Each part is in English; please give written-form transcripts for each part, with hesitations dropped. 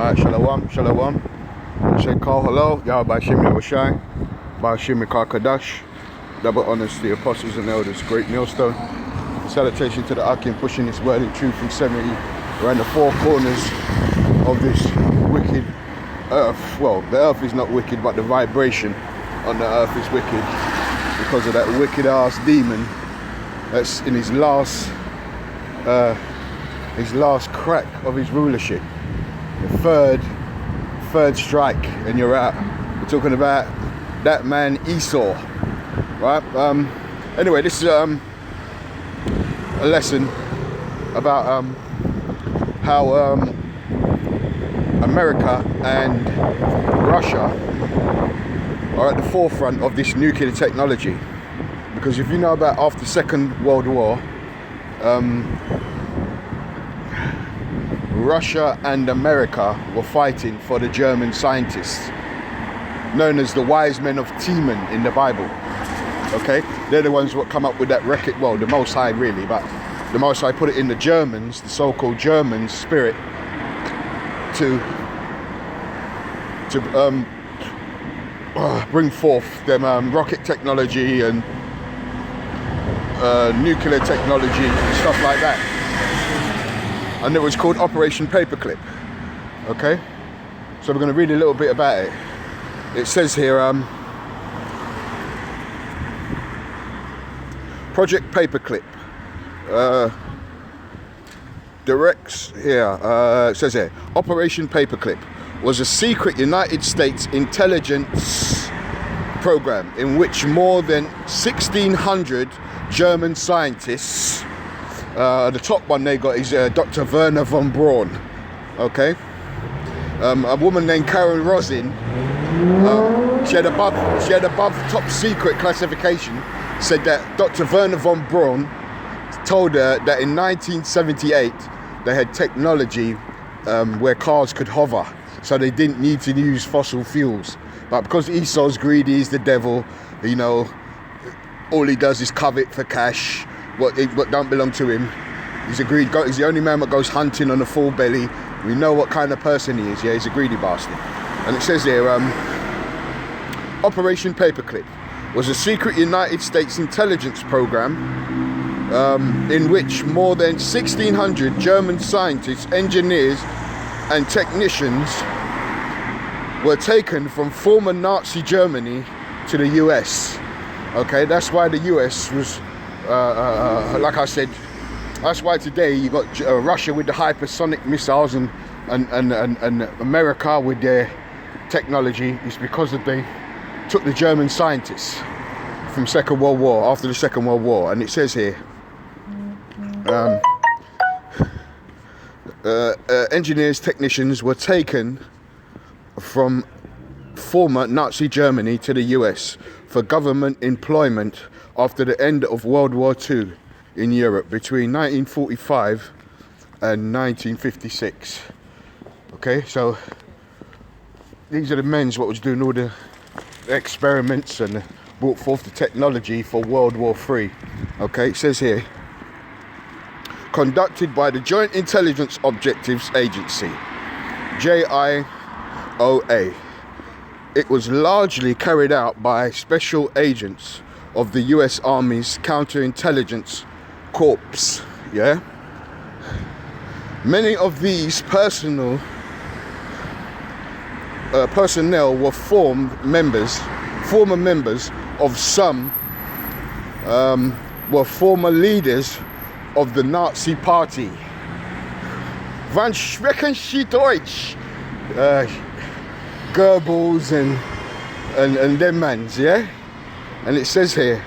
Shalom, shalom. Shekal, hello. Yahweh Bashim Yahushai. Bashim Kadash. Double honors to the apostles and elders. Great millstone. Salutation to the Akim pushing this word in truth and sanity around the four corners of this wicked earth. Well, the earth is not wicked, but the vibration on the earth is wicked because of that wicked ass demon that's in his last crack of his rulership. The third strike and you're out. We're talking about that man Esau, right? Anyway, this is a lesson about how America and Russia are at the forefront of this nuclear technology. Because if you know about after the Second World War, Russia and America were fighting for the German scientists, known as the wise men of Teman in the Bible. Okay, they're the ones what come up with that record. Well, the Most High really, but the Most High put it in the Germans, the so-called German spirit, to bring forth them rocket technology and nuclear technology and stuff like that. And it was called Operation Paperclip. Okay, so we're going to read a little bit about it. It says here, Project Paperclip directs here. It says here, Operation Paperclip was a secret United States intelligence program in which more than 1,600 German scientists. The top one they got is Dr. Werner von Braun. Okay, a woman named Karen Rosin. She had above top secret classification. Said that Dr. Werner von Braun told her that in 1978 they had technology where cars could hover, so they didn't need to use fossil fuels. But because Esau's greedy, he's the devil. You know, all he does is covet for cash. What don't belong to him. He's a greedy. He's the only man that goes hunting on a full belly. We know what kind of person he is. Yeah, he's a greedy bastard. And it says here, Operation Paperclip was a secret United States intelligence program in which more than 1,600 German scientists, engineers, and technicians were taken from former Nazi Germany to the US. Okay, that's why the US was. Like I said, that's why today you got Russia with the hypersonic missiles and America with their technology. Is because they took the German scientists from Second World War, after the Second World War. And it says here, engineers, technicians were taken from former Nazi Germany to the US for government employment after the end of World War II in Europe between 1945 and 1956. Okay, so these are the men what was doing all the experiments and brought forth the technology for World War III. Okay, it says here, conducted by the Joint Intelligence Objectives Agency, JIOA. It was largely carried out by special agents of the US Army's Counterintelligence Corps. Yeah, many of these personnel were former members of some were former leaders of the Nazi Party. Wann sprechen Sie Deutsch? Goebbels and them mans, yeah. And it says here,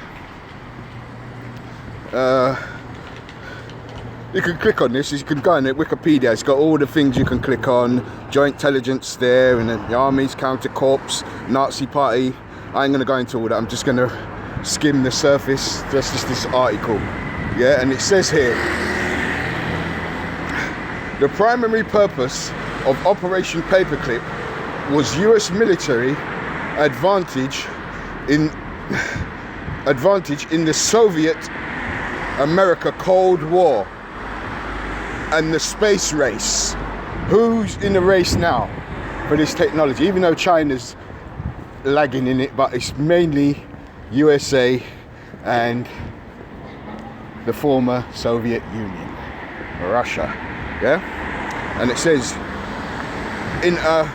you can click on this. You can go on it, Wikipedia. It's got all the things you can click on. Joint intelligence there, and then the Army's Counter Corps, Nazi Party. I ain't gonna go into all that. I'm just gonna skim the surface. That's just this article, yeah. And it says here, the primary purpose of Operation Paperclip was US military advantage in the Soviet America Cold War and the space race. who's in the race now for this technology? Even though China's lagging in it, but it's mainly USA and the former Soviet Union, Russia, yeah? And it says, in a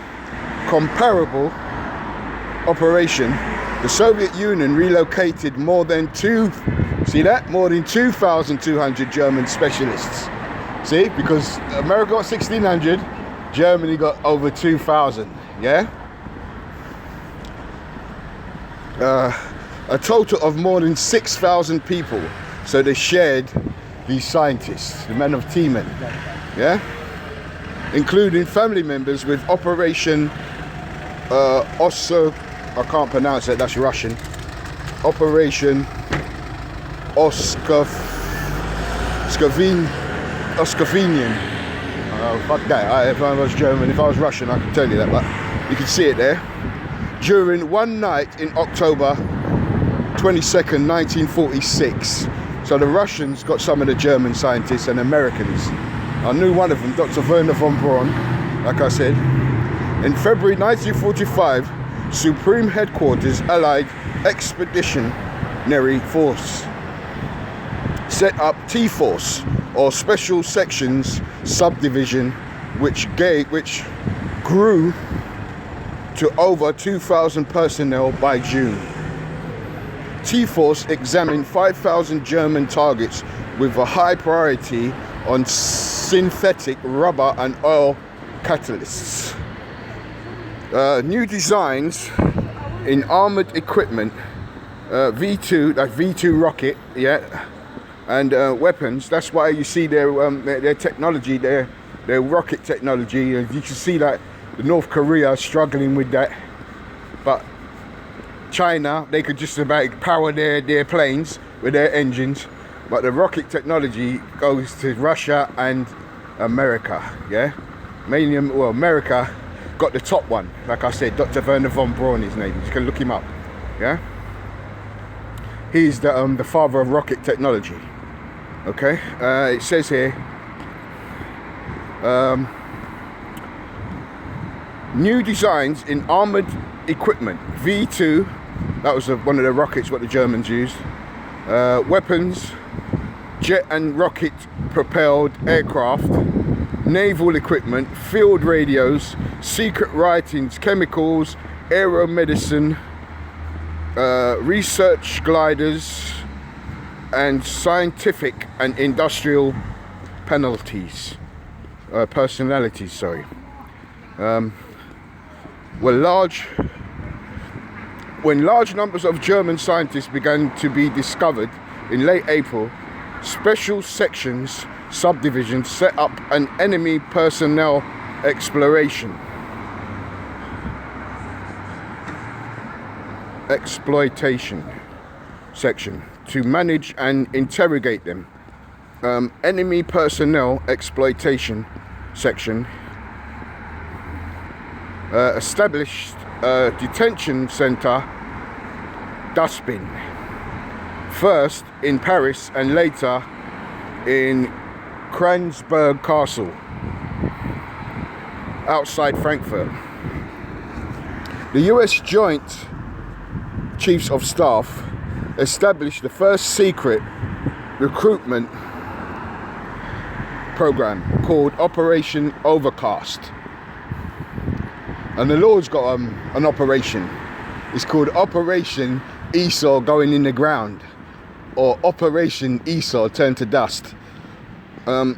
comparable operation, the Soviet Union relocated more than 2,200 German specialists. See, because America got 1,600, Germany got over 2,000, yeah? A total of more than 6,000 people. So they shared these scientists, the men of teman, yeah? Including family members with Operation I can't pronounce it, that's Russian. Operation Oscovinian. Oh, fuck that. If I was German, if I was Russian, I could tell you that, but you can see it there. During one night in October 22nd, 1946. So the Russians got some of the German scientists and Americans. I knew one of them, Dr. Werner von Braun, like I said. In February 1945, Supreme Headquarters Allied Expeditionary Force set up T-Force, or Special Sections Subdivision, which grew to over 2,000 personnel by June. T-Force examined 5,000 German targets with a high priority on synthetic rubber and oil catalysts. New designs in armored equipment, V2, like V2 rocket, yeah, and weapons. That's why you see their technology, their rocket technology. You can see that the North Korea is struggling with that, but China, they could just about power their planes with their engines, but the rocket technology goes to Russia and America, yeah. Mainly, well, America got the top one, like I said, Dr. Werner von Braun, his name. You can look him up, yeah. He's the father of rocket technology. Okay, it says here, new designs in armored equipment, V2, that was one of the rockets what the Germans used, weapons, jet and rocket propelled aircraft, naval equipment, field radios, secret writings, chemicals, aeromedicine, research gliders, and scientific and industrial personalities. When large numbers of German scientists began to be discovered in late April, special sections subdivisions set up an enemy personnel exploitation section to manage and interrogate them. Enemy personnel exploitation section established a detention center, Dustbin, first in Paris and later in Kransberg Castle outside Frankfurt. The US Joint Chiefs of Staff established the first secret recruitment program called Operation Overcast. And the Lord's got an operation. It's called Operation Esau Going in the Ground, or Operation Esau Turn to Dust. On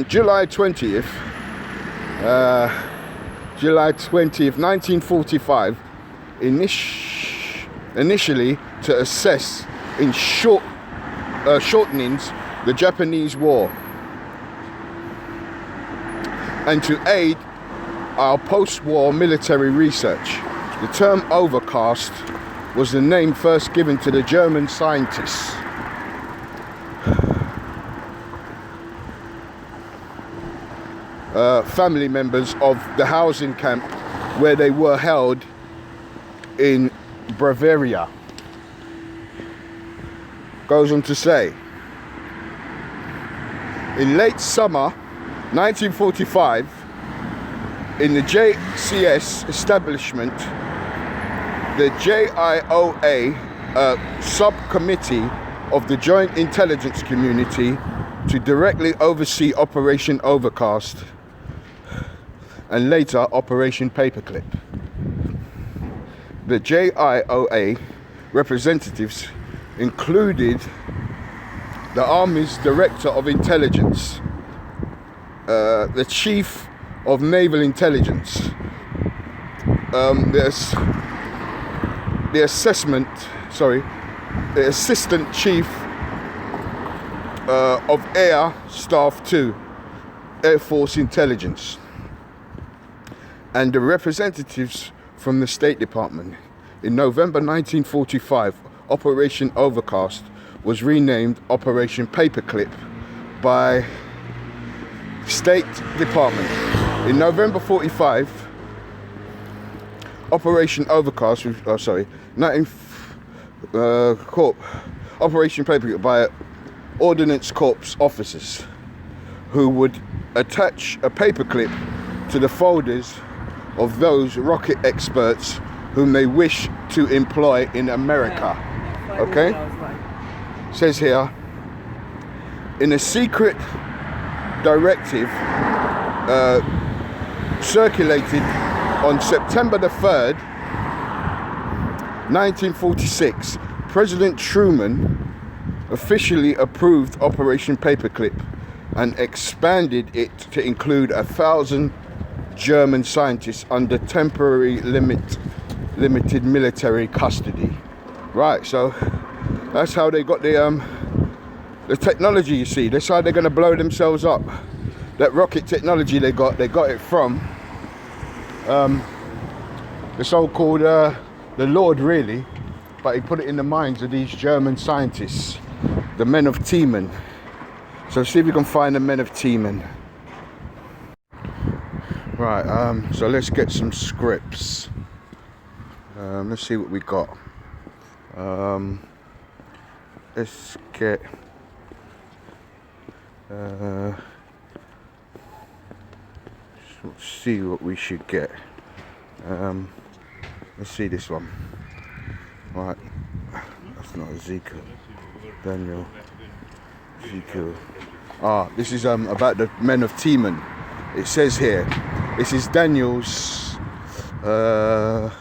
July 20th, 1945, initially to assess in shortenings the Japanese war and to aid our post-war military research. The term overcast was the name first given to the German scientists. Family members of the housing camp where they were held in Bavaria. Goes on to say, in late summer 1945, In the JCS establishment, the JIOA, a subcommittee of the Joint Intelligence Community to directly oversee Operation Overcast and later Operation Paperclip. The JIOA representatives included the Army's Director of Intelligence, the Chief of Naval Intelligence, the Assistant Chief of Air Staff 2, Air Force Intelligence, and the representatives from the State Department. In November 1945, Operation Overcast was renamed Operation Paperclip by State Department. In November 45, Operation Overcast, Operation Paperclip by Ordnance Corps officers who would attach a paperclip to the folders of those rocket experts whom they wish to employ in America. Okay? Says here, in a secret directive circulated on September the 3rd, 1946, President Truman officially approved Operation Paperclip and expanded it to include 1,000 German scientists under temporary limited military custody. Right, so that's how they got the technology, you see. That's how they're going to blow themselves up. That rocket technology they got it from the so-called the Lord, really, but he put it in the minds of these German scientists, the men of Teman. So see if we can find the men of Teman. Right, so let's get some scripts. Let's see what we got. Let's get let's see what we should get. Let's see this one. Right, that's not Ezekiel. Daniel. Ezekiel. This is about the men of Teman. It says here, this is Daniel's, or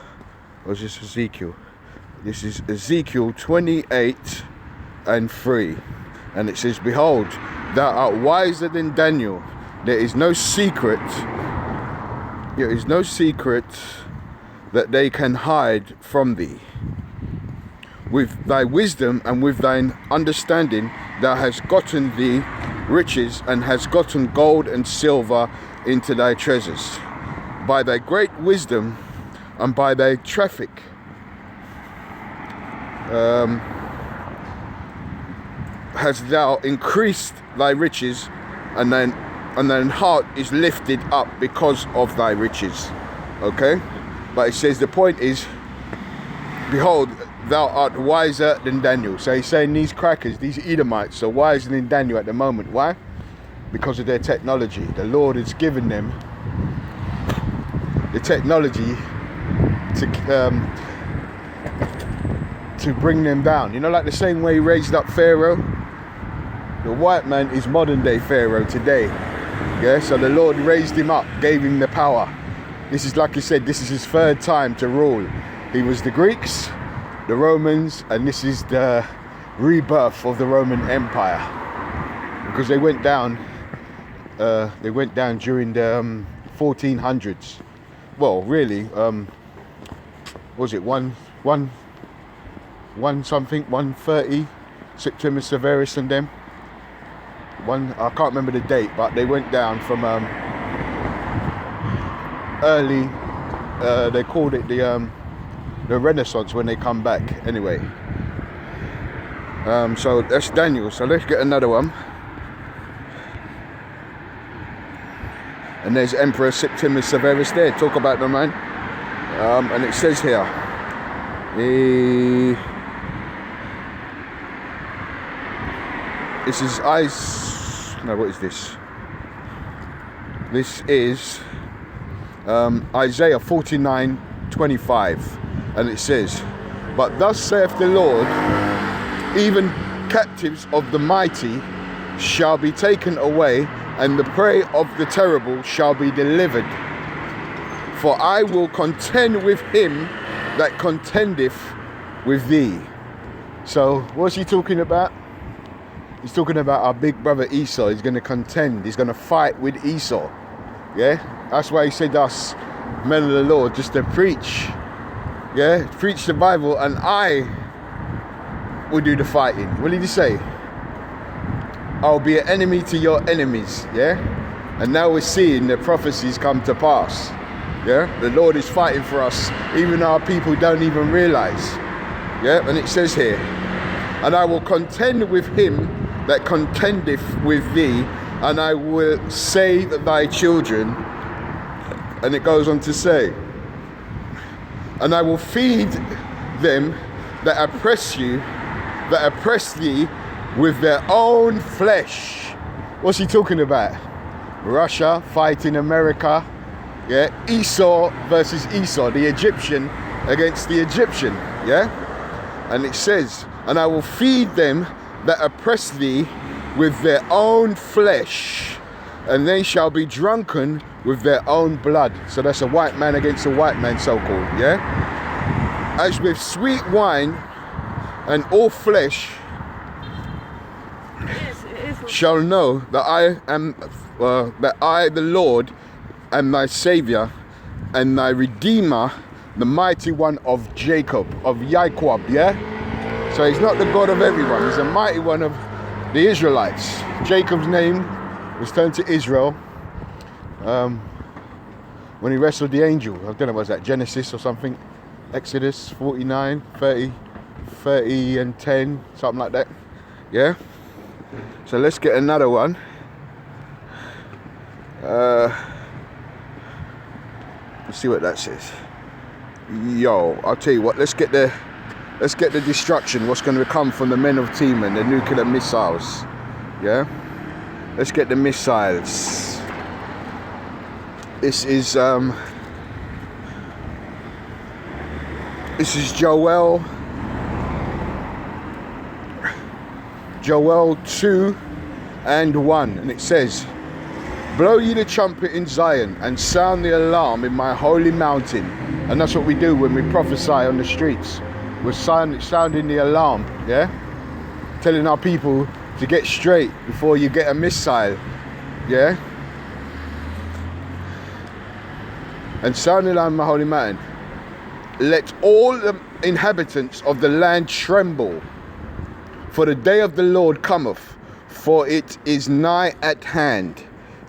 is this Ezekiel? This is Ezekiel 28 and 3. And it says, behold, thou art wiser than Daniel. There is no secret that they can hide from thee. With thy wisdom and with thine understanding thou hast gotten thee riches, and hast gotten gold and silver into thy treasures. By thy great wisdom and by thy traffic hast thou increased thy riches, and thine heart is lifted up because of thy riches. Okay, but it says the point is, behold, thou art wiser than Daniel. So he's saying these crackers, these Edomites, are wiser than Daniel at the moment. Why? Because of their technology. The Lord has given them the technology to bring them down. You know, like the same way he raised up Pharaoh. The white man is modern day Pharaoh today. Yeah, so the Lord raised him up, gave him the power. This is, like he said, this is his third time to rule. He was the Greeks, the Romans, and this is the rebirth of the Roman Empire, because they went down during the 1400s. Well, really, was it 130 September Severus and them? I can't remember the date, but they went down from early. They called it the Renaissance when they come back. Anyway, so that's Daniel. So let's get another one. And there's Emperor Septimus Severus there. Talk about the man. And it says here, this is what is this? This is Isaiah 49:25, and it says, "But thus saith the Lord, even captives of the mighty shall be taken away, and the prey of the terrible shall be delivered. For I will contend with him that contendeth with thee." So what's he talking about? He's talking about our big brother Esau. He's going to contend. He's going to fight with Esau. Yeah? That's why he said us, men of the Lord, just to preach. Yeah? Preach the Bible and I will do the fighting. What did he say? I'll be an enemy to your enemies. Yeah? And now we're seeing the prophecies come to pass. Yeah? The Lord is fighting for us, even our people don't even realize. Yeah? And it says here, "And I will contend with him that contendeth with thee, and I will save thy children." And it goes on to say, "And I will feed them that oppress you, that oppress thee with their own flesh." What's he talking about? Russia fighting America. Yeah, Esau versus Esau, the Egyptian against the Egyptian. Yeah, and it says, "And I will feed them that oppress thee with their own flesh, and they shall be drunken with their own blood." So that's a white man against a white man, so-called. Yeah, "As with sweet wine, and all flesh shall know that I am, that I, the Lord, am thy Savior and thy Redeemer, the mighty one of Jacob," of Jacob. Yeah. So he's not the God of everyone. He's the mighty one of the Israelites. Jacob's name was turned to Israel when he wrestled the angel. I don't know, was that Genesis or something? Exodus 49, 30 and 10, something like that. Yeah? So let's get another one. Let's see what that says. Yo, I'll tell you what, let's get the destruction, what's going to come from the men of Teman, the nuclear missiles. Yeah? Let's get the missiles. This is Joel 2:1, and it says, "Blow ye the trumpet in Zion, and sound the alarm in my holy mountain." And that's what we do when we prophesy on the streets. We're sounding the alarm, yeah? Telling our people to get straight before you get a missile, yeah? "And sound the alarm in my holy mountain. Let all the inhabitants of the land tremble, for the day of the Lord cometh, for it is nigh at hand."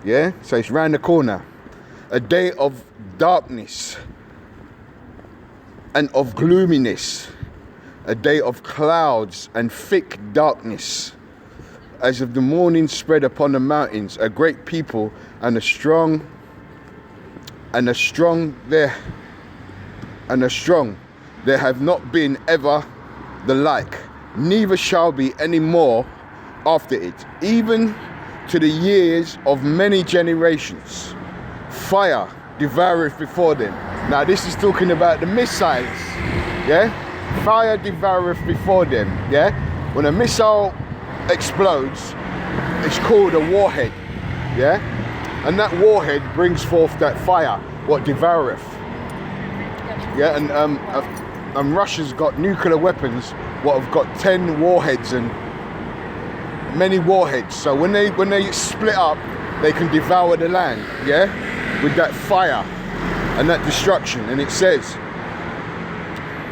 Yeah, so it's round the corner. "A day of darkness and of gloominess, a day of clouds and thick darkness, as of the morning spread upon the mountains, a great people and a strong there have not been ever the like, neither shall be any more after it, even to the years of many generations. Fire devoureth before them." Now this is talking about the missiles, yeah? Fire devoureth before them, yeah? When a missile explodes, it's called a warhead, yeah? And that warhead brings forth that fire, what devoureth. Yeah, and Russia's got nuclear weapons, what have got 10 warheads and many warheads. So when they split up, they can devour the land, yeah? With that fire and that destruction. And it says,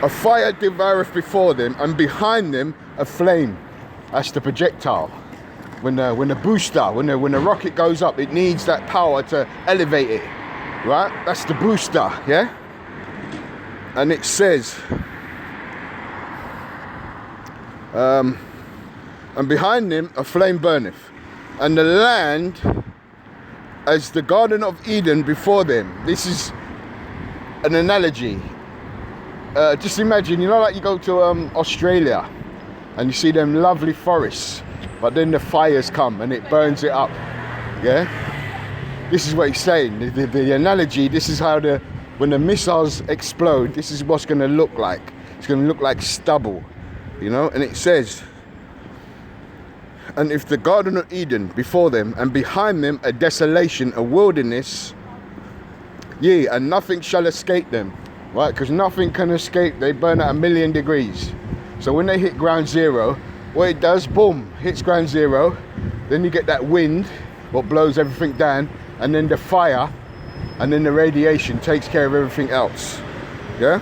"A fire devoureth before them, and behind them a flame." That's the projectile. When the booster, when the rocket goes up, it needs that power to elevate it, right? That's the booster, yeah? And it says, "And behind them a flame burneth, and the land as the Garden of Eden before them." This is an analogy. Just imagine, you know, like you go to Australia and you see them lovely forests, but then the fires come and it burns it up, yeah? this is what he's saying. The analogy, this is how when the missiles explode, this is what's going to look like. It's going to look like stubble, you know. And it says, and if the Garden of Eden before them and behind them a desolation, a wilderness, yea, and nothing shall escape them, right? Because nothing can escape. They burn at 1,000,000 degrees. So when they hit ground zero, what it does, boom, hits ground zero. Then you get that wind, what blows everything down, and then the fire, and then the radiation takes care of everything else. Yeah.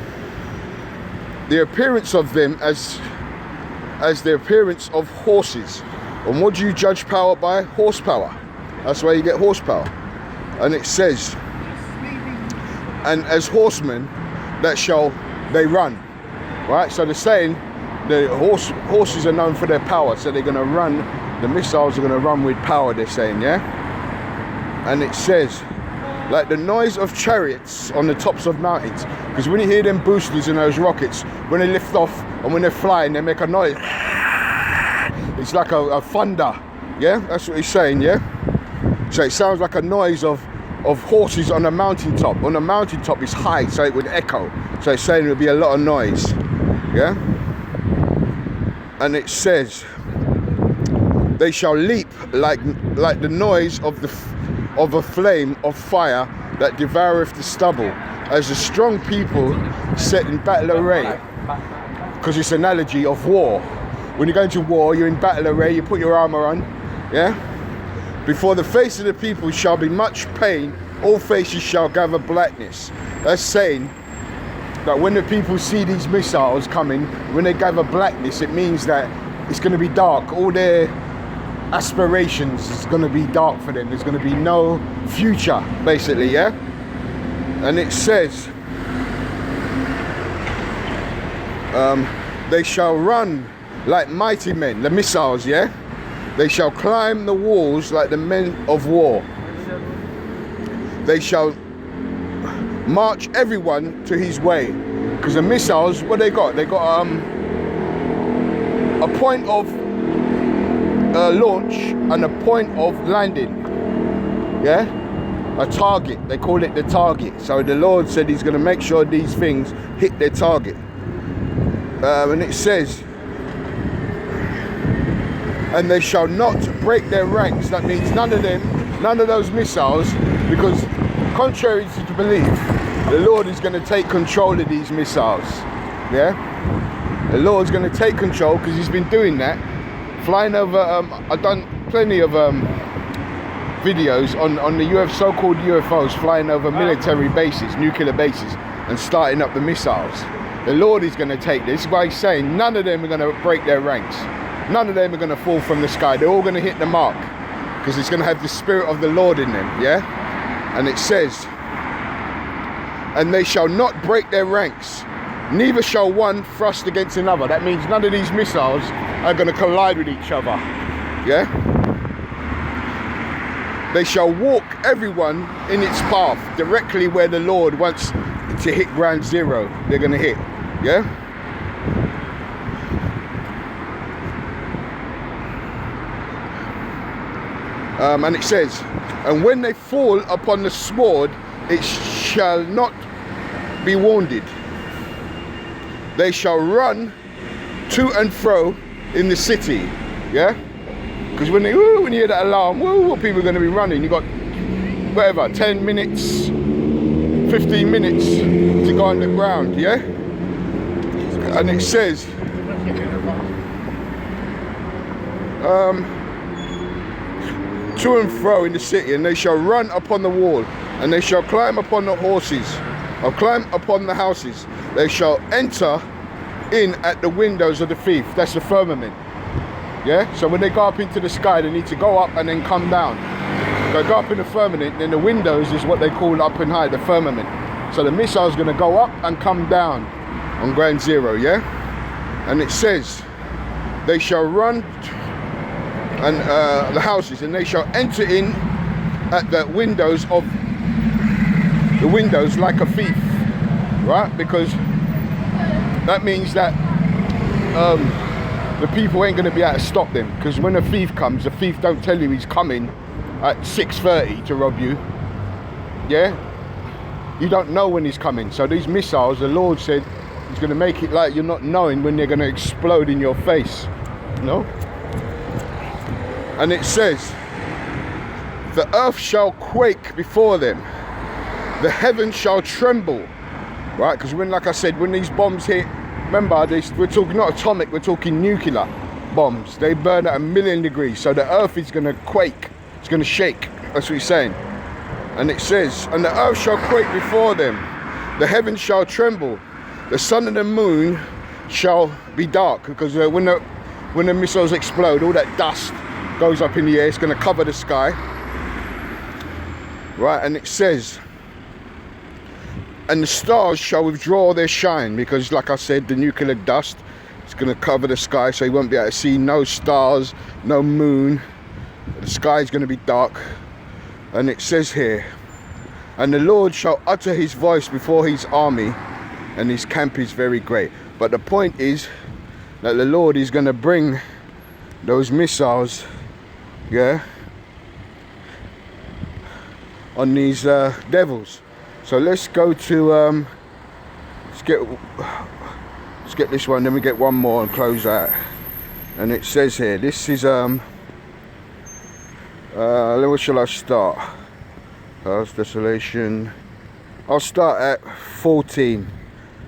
The appearance of them as the appearance of horses. And what do you judge power by? Horsepower. That's why you get horsepower. And it says, and as horsemen that shall they run. Right? So they're saying the horses are known for their power, so they're going to run, the missiles are going to run with power, they're saying, yeah? And it says, like the noise of chariots on the tops of mountains. Because when you hear them boosters and those rockets, when they lift off and when they're flying, they make a noise. It's like a thunder, yeah? That's what he's saying, yeah? So it sounds like a noise of horses on a mountaintop. On a mountaintop it's high, so it would echo. So it's saying it would be a lot of noise, yeah? And it says, they shall leap like the noise of a flame of fire that devoureth the stubble, as a strong people set in battle array. Because it's an analogy of war. When you go into war, you're in battle array, you put your armor on, yeah? Before the face of the people shall be much pain, all faces shall gather blackness. That's saying that when the people see these missiles coming, when they gather blackness, it means that it's going to be dark. All their aspirations is going to be dark for them. There's going to be no future, basically, yeah? And it says, they shall run like mighty men, the missiles, yeah? They shall climb the walls like the men of war. They shall march everyone to his way. Because the missiles, what they got? They got a point of launch and a point of landing. Yeah? A target. They call it the target. So the Lord said he's going to make sure these things hit their target. And it says, and they shall not break their ranks. That means none of those missiles, because contrary to belief, the Lord is going to take control of these missiles. Yeah? The Lord's going to take control, because he's been doing that. Flying over, I've done plenty of videos on the so-called UFOs flying over military bases, nuclear bases, and starting up the missiles. The Lord is going to take this. By saying none of them are going to break their ranks. None of them are going to fall from the sky. They're all going to hit the mark, because it's going to have the Spirit of the Lord in them, yeah? And it says, and they shall not break their ranks, neither shall one thrust against another. That means none of these missiles are going to collide with each other, yeah? They shall walk everyone in its path, directly where the Lord wants to hit ground zero, they're going to hit, yeah? And it says, and when they fall upon the sword, it shall not be wounded. They shall run to and fro in the city, yeah? Because when you hear that alarm, people are going to be running. You got whatever, 10 minutes, 15 minutes to go on the ground, yeah? And it says, to and fro in the city, and they shall run upon the wall, and they shall climb upon the horses, or climb upon the houses. They shall enter in at the windows of the thief. That's the firmament. Yeah? So when they go up into the sky, they need to go up and then come down. They go up in the firmament, then the windows is what they call up and high, the firmament. So the missile is going to go up and come down on ground zero, yeah? And it says, they shall run and the houses, and they shall enter in at the windows like a thief, right? Because that means that the people ain't going to be able to stop them, because when a thief comes, the thief don't tell you he's coming at 6:30 to rob you. yeah, you don't know when he's coming. So these missiles, the Lord said he's going to make it like you're not knowing when they're going to explode in your face, you know. And it says, the earth shall quake before them, the heavens shall tremble, right? Because when, like I said, when these bombs hit, remember, we're talking not atomic, we're talking nuclear bombs. They burn at 1,000,000 degrees, so the earth is going to quake, it's going to shake. That's what he's saying. And it says, and the earth shall quake before them, the heavens shall tremble, the sun and the moon shall be dark. Because when the missiles explode, all that dust goes up in the air, it's going to cover the sky, right? And it says, and the stars shall withdraw their shine, because like I said, the nuclear dust is going to cover the sky, so you won't be able to see no stars, no moon. The sky is going to be dark. And it says here, and the Lord shall utter his voice before his army, and his camp is very great. But the point is that the Lord is going to bring those missiles, yeah, on these devils. So let's go to let's get this one, then we get one more and close out. And it says here, this is where shall I start? Desolation. I'll start at 14.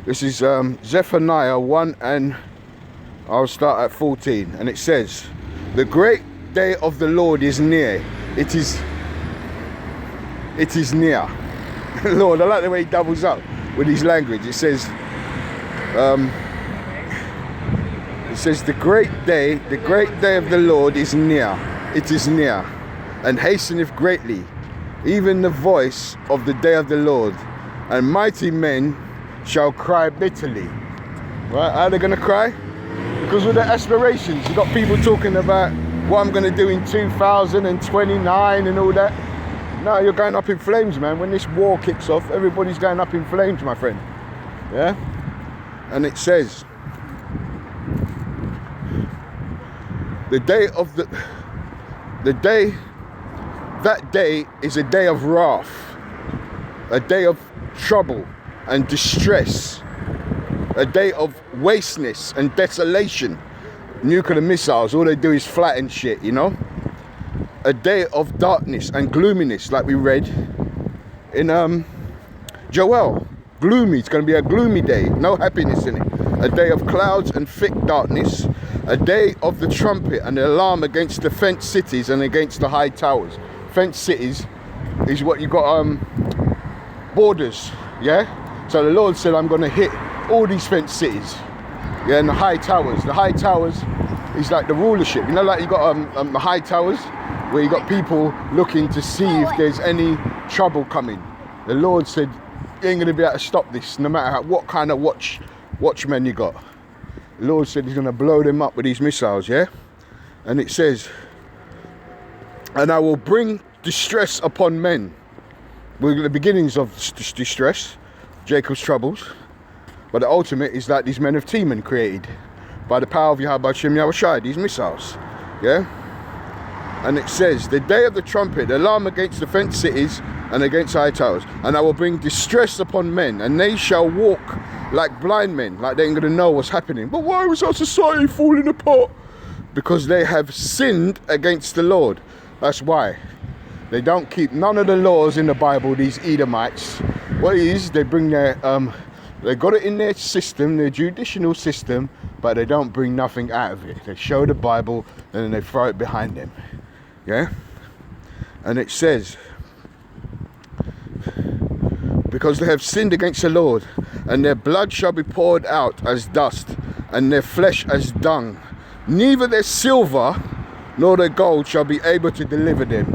This is Zephaniah 1, and I'll start at 14. And it says, the great day of the Lord is near. It is near. Lord, I like the way he doubles up with his language. It says the great day of the Lord is near. It is near, and hasteneth greatly, even the voice of the day of the Lord, and mighty men shall cry bitterly. Right? How are they going to cry? Because of their aspirations. You've got people talking about what I'm going to do in 2029 and all that. No, you're going up in flames, man. When this war kicks off, everybody's going up in flames, my friend. Yeah? And it says, that day is a day of wrath, a day of trouble and distress, a day of wasteness and desolation. Nuclear missiles, all they do is flatten shit, you know. A day of darkness and gloominess, like we read in Joel. Gloomy, it's going to be a gloomy day, no happiness in it. A day of clouds and thick darkness, a day of the trumpet and the alarm against the fenced cities and against the high towers. Fenced cities is what you got, borders, yeah? So the Lord said, I'm going to hit all these fenced cities, yeah, and the high towers. The high towers is like the rulership, you know, like you got the high towers where you got people looking to see if there's any trouble coming. The Lord said, you ain't going to be able to stop this, no matter what kind of watchmen you got. The Lord said he's going to blow them up with these missiles, yeah? And it says, and I will bring distress upon men. We're at the beginnings of distress, Jacob's troubles. But the ultimate is like these men of Teman created by the power of Yahweh Shem Yahushai, these missiles, yeah? And it says, the day of the trumpet, the alarm against the fenced cities and against high towers. And I will bring distress upon men, and they shall walk like blind men, like they ain't going to know what's happening. But why was our society falling apart? Because they have sinned against the Lord. That's why. They don't keep none of the laws in the Bible, these Edomites. What it is, they bring their, they got it in their system, their judicial system, but they don't bring nothing out of it. They show the Bible and then they throw it behind them. Yeah? And it says, because they have sinned against the Lord, and their blood shall be poured out as dust, and their flesh as dung. Neither their silver nor their gold shall be able to deliver them.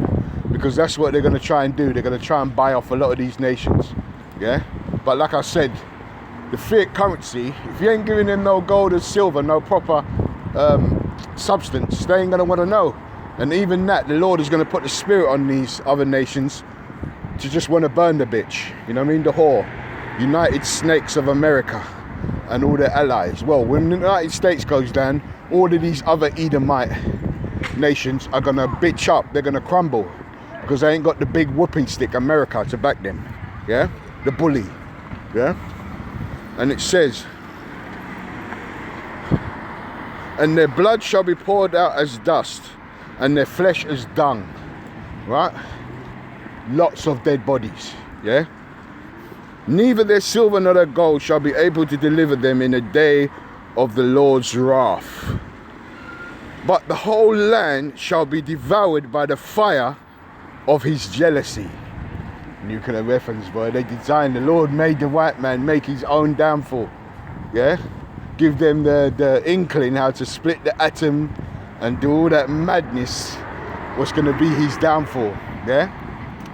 Because that's what they're going to try and do. They're going to try and buy off a lot of these nations. Yeah? But like I said, the fiat currency, if you ain't giving them no gold or silver, no proper substance, they ain't going to want to know. And even that, the Lord is going to put the spirit on these other nations to just want to burn the bitch. You know what I mean? The whore. United Snakes of America and all their allies. Well, when the United States goes down, all of these other Edomite nations are going to bitch up. They're going to crumble. because they ain't got the big whooping stick America to back them. Yeah, the bully. Yeah, and it says, and their blood shall be poured out as dust, and their flesh as dung. Right? Lots of dead bodies. Yeah. Neither their silver nor their gold shall be able to deliver them in the day of the Lord's wrath. But the whole land shall be devoured by the fire of his jealousy. Nuclear weapons, boy. They designed, the Lord made the white man make his own downfall. Yeah? Give them the inkling how to split the atom and do all that madness. What's going to be his downfall. Yeah?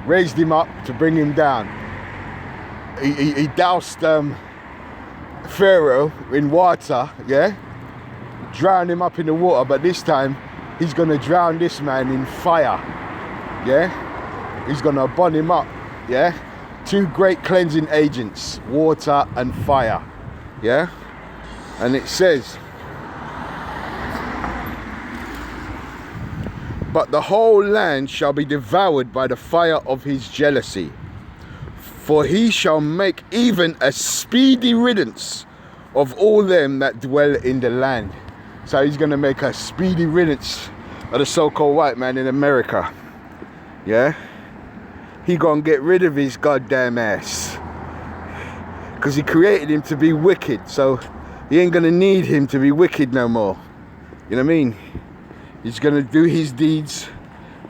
Raised him up to bring him down. He doused Pharaoh in water, yeah? Drowned him up in the water, but this time he's gonna drown this man in fire, yeah? He's gonna burn him up, yeah? Two great cleansing agents, water and fire, yeah? And it says, but the whole land shall be devoured by the fire of his jealousy. For he shall make even a speedy riddance of all them that dwell in the land. So he's going to make a speedy riddance of the so-called white man in America. Yeah? He going to get rid of his goddamn ass. Because he created him to be wicked. So he ain't going to need him to be wicked no more. You know what I mean? He's going to do his deeds.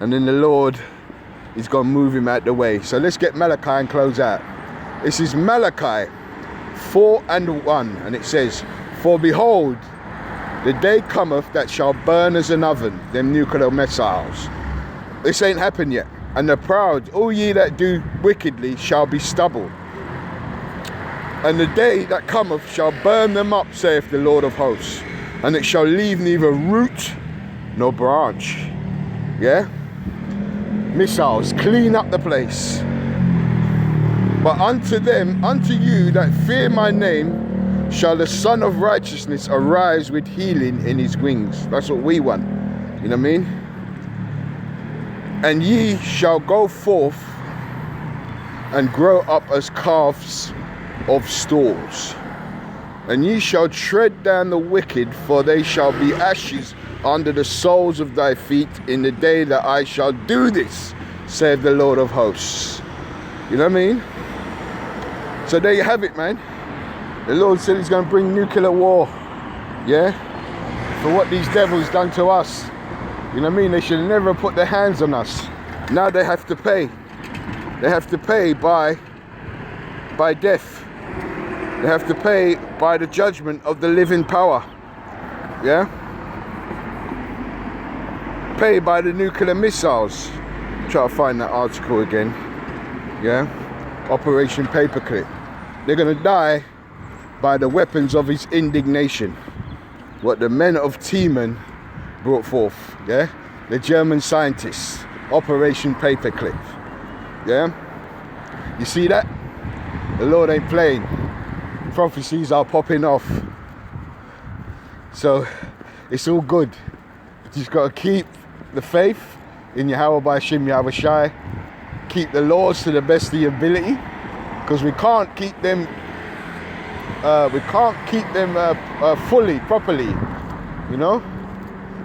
And then the Lord... he's going to move him out the way. So let's get Malachi and close out. This is Malachi 4:1, and it says, for behold, the day cometh that shall burn as an oven, them nuclear missiles. This ain't happened yet. And the proud, all ye that do wickedly, shall be stubble. And the day that cometh shall burn them up, saith the Lord of hosts. And it shall leave neither root nor branch. Yeah? Missiles, clean up the place. But unto them, unto you that fear my name, shall the Son of Righteousness arise with healing in his wings. That's what we want. You know what I mean? And ye shall go forth and grow up as calves of stalls. And ye shall tread down the wicked, for they shall be ashes under the soles of thy feet in the day that I shall do this, saith the Lord of hosts. You know what I mean? So there you have it, man. The Lord said he's going to bring nuclear war. Yeah? For what these devils done to us. You know what I mean? They should have never put their hands on us. Now they have to pay. They have to pay by death. They have to pay by the judgment of the living power. Yeah? Pay by the nuclear missiles. Try to find that article again. Yeah? Operation Paperclip. They're going to die by the weapons of his indignation. What the men of Teman brought forth. Yeah? The German scientists. Operation Paperclip. Yeah? You see that? The Lord ain't playing. Prophecies are popping off. So it's all good. You just got to keep the faith in Yahweh by Shim Yahweh Shai. Keep the laws to the best of your ability, because we can't keep them fully, properly, you know.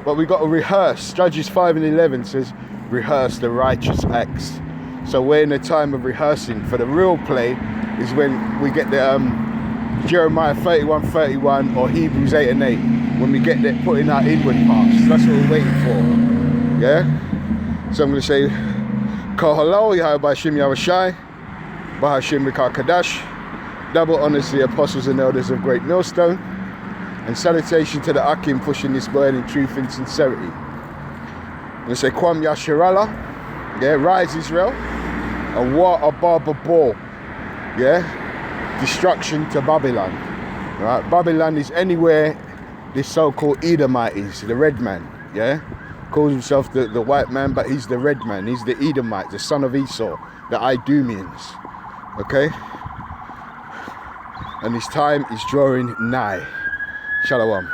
But we got to rehearse. Judges 5:11 says, rehearse the righteous acts. So we're in a time of rehearsing. For the real play is when we get the Jeremiah 31:31 or Hebrews 8:8. When we get there, putting our inward parts. That's what we're waiting for. Yeah? So I'm going to say, Kol Halal, Yahweh B'Hashim Yahweh Shai, B'Hashim Rikar Kadash. Double honors to the apostles and elders of Great Millstone. And salutation to the Akim pushing this word in truth and sincerity. I'm going to say, Kwam Yasharallah. Yeah, rise Israel. And War Ababa Bor. Yeah? Destruction to Babylon. Right? Babylon is anywhere this so-called Edomite is, the red man, yeah? Calls himself the white man, but he's the red man. He's the Edomite, the son of Esau, the Idumeans, okay? And his time is drawing nigh. Shalom.